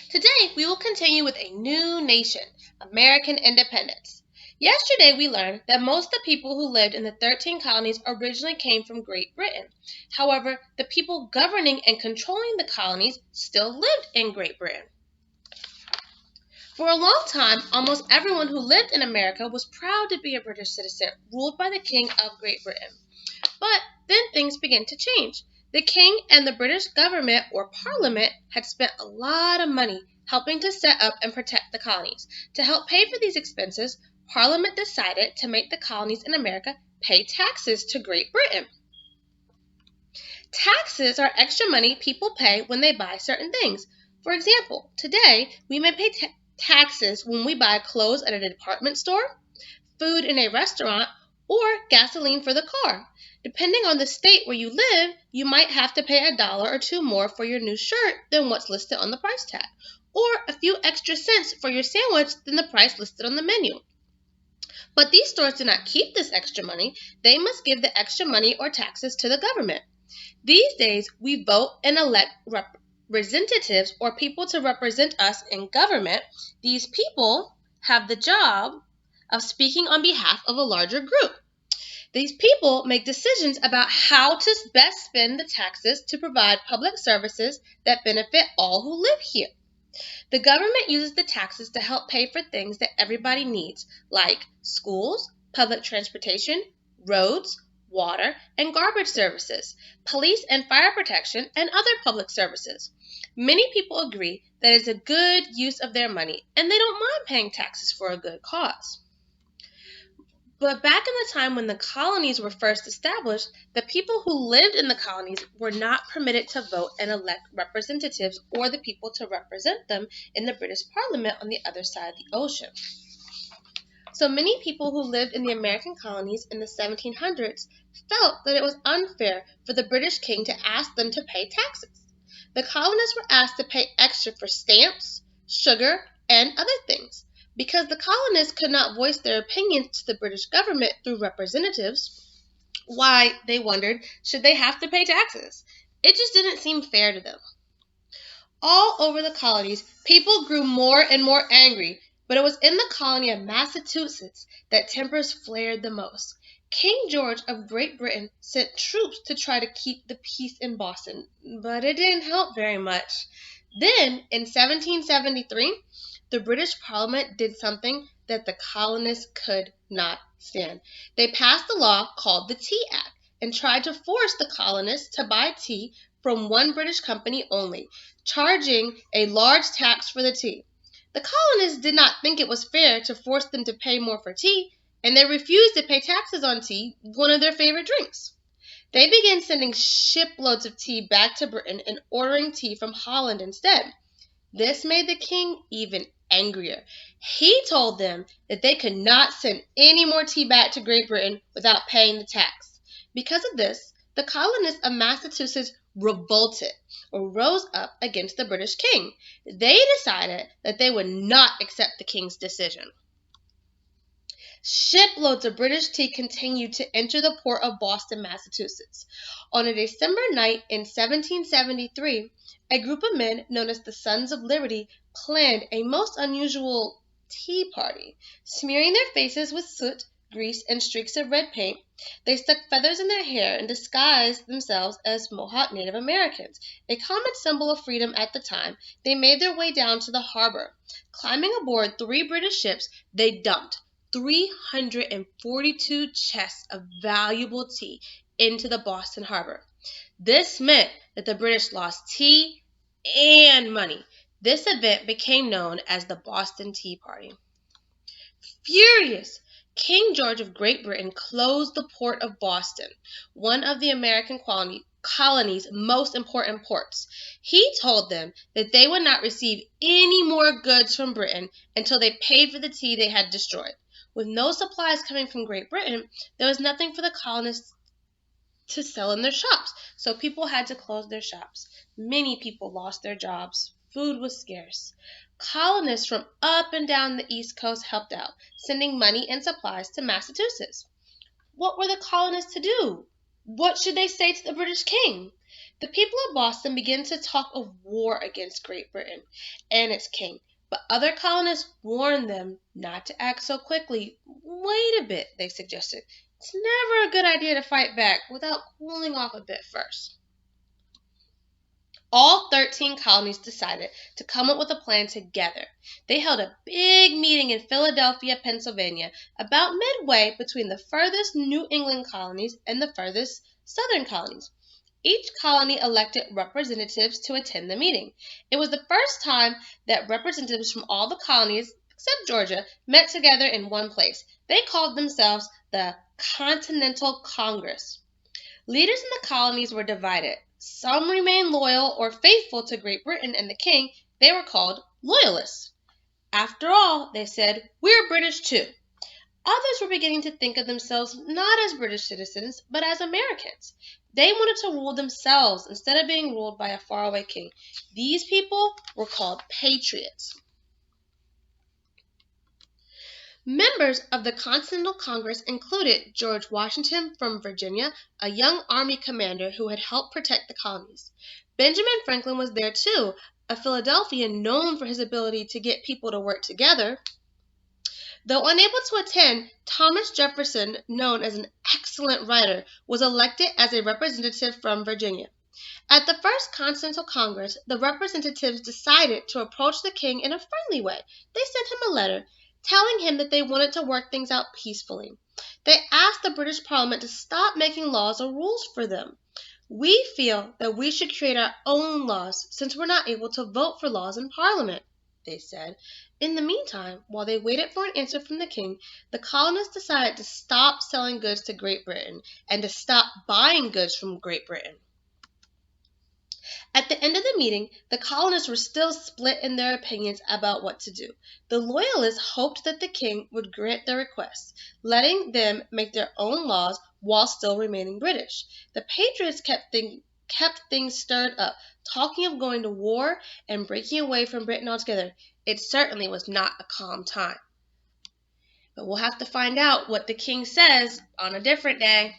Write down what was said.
Today, we will continue with a new nation, American independence. Yesterday, we learned that most of the people who lived in the 13 colonies originally came from Great Britain. However, the people governing and controlling the colonies still lived in Great Britain. For a long time, almost everyone who lived in America was proud to be a British citizen ruled by the King of Great Britain. But then things began to change. The king and the British government or parliament had spent a lot of money helping to set up and protect the colonies. To help pay for these expenses, Parliament decided to make the colonies in America pay taxes to Great Britain. Taxes are extra money people pay when they buy certain things. For example, today we may pay taxes when we buy clothes at a department store, food in a restaurant, or gasoline for the car. Depending on the state where you live, you might have to pay $1 or $2 more for your new shirt than what's listed on the price tag, or a few extra cents for your sandwich than the price listed on the menu. But these stores do not keep this extra money. They must give the extra money or taxes to the government. These days, we vote and elect representatives or people to represent us in government. These people have the job of speaking on behalf of a larger group. These people make decisions about how to best spend the taxes to provide public services that benefit all who live here. The government uses the taxes to help pay for things that everybody needs, like schools, public transportation, roads, water, and garbage services, police and fire protection, and other public services. Many people agree that it is a good use of their money, and they don't mind paying taxes for a good cause. But back in the time when the colonies were first established, the people who lived in the colonies were not permitted to vote and elect representatives or the people to represent them in the British Parliament on the other side of the ocean. So many people who lived in the American colonies in the 1700s felt that it was unfair for the British king to ask them to pay taxes. The colonists were asked to pay extra for stamps, sugar, and other things. Because the colonists could not voice their opinions to the British government through representatives, why, they wondered, should they have to pay taxes? It just didn't seem fair to them. All over the colonies, people grew more and more angry, but it was in the colony of Massachusetts that tempers flared the most. King George of Great Britain sent troops to try to keep the peace in Boston, but it didn't help very much. Then, in 1773, the British Parliament did something that the colonists could not stand. They passed a law called the Tea Act and tried to force the colonists to buy tea from one British company only, charging a large tax for the tea. The colonists did not think it was fair to force them to pay more for tea, and they refused to pay taxes on tea, one of their favorite drinks. They began sending shiploads of tea back to Britain and ordering tea from Holland instead. This made the king even angrier. He told them that they could not send any more tea back to Great Britain without paying the tax. Because of this, the colonists of Massachusetts revolted or rose up against the British king. They decided that they would not accept the king's decision. Shiploads of British tea continued to enter the port of Boston, Massachusetts. On a December night in 1773, a group of men known as the Sons of Liberty planned a most unusual tea party. Smearing their faces with soot, grease, and streaks of red paint, they stuck feathers in their hair and disguised themselves as Mohawk Native Americans, a common symbol of freedom at the time. They made their way down to the harbor. Climbing aboard 3 British ships, they dumped 342 chests of valuable tea into the Boston harbor. This meant that the British lost tea and money. This event became known as the Boston Tea Party. Furious, King George of Great Britain closed the port of Boston, one of the American colony's most important ports. He told them that they would not receive any more goods from Britain until they paid for the tea they had destroyed. With no supplies coming from Great Britain, there was nothing for the colonists to sell in their shops, so people had to close their shops. Many people lost their jobs. Food was scarce. Colonists from up and down the East Coast helped out, sending money and supplies to Massachusetts. What were the colonists to do? What should they say to the British king? The people of Boston began to talk of war against Great Britain and its king, but other colonists warned them not to act so quickly. Wait a bit, they suggested. It's never a good idea to fight back without cooling off a bit first. All 13 colonies decided to come up with a plan together. They held a big meeting in Philadelphia, Pennsylvania, about midway between the furthest New England colonies and the furthest southern colonies. Each colony elected representatives to attend the meeting. It was the first time that representatives from all the colonies, except Georgia, met together in one place. They called themselves the Continental Congress. Leaders in the colonies were divided. Some remained loyal or faithful to Great Britain and the king. They were called Loyalists. After all, they said, we're British too. Others were beginning to think of themselves not as British citizens, but as Americans. They wanted to rule themselves instead of being ruled by a faraway king. These people were called patriots. Members of the Continental Congress included George Washington from Virginia, a young army commander who had helped protect the colonies. Benjamin Franklin was there too, a Philadelphian known for his ability to get people to work together. Though unable to attend, Thomas Jefferson, known as an excellent writer, was elected as a representative from Virginia. At the first Continental Congress, the representatives decided to approach the king in a friendly way. They sent him a letter telling him that they wanted to work things out peacefully. They asked the British Parliament to stop making laws or rules for them. We feel that we should create our own laws since we're not able to vote for laws in Parliament, they said. In the meantime, while they waited for an answer from the king, the colonists decided to stop selling goods to Great Britain and to stop buying goods from Great Britain. At the end of the meeting, the colonists were still split in their opinions about what to do. The Loyalists hoped that the king would grant their requests, letting them make their own laws while still remaining British. The Patriots kept things stirred up, talking of going to war and breaking away from Britain altogether. It certainly was not a calm time. But we'll have to find out what the king says on a different day.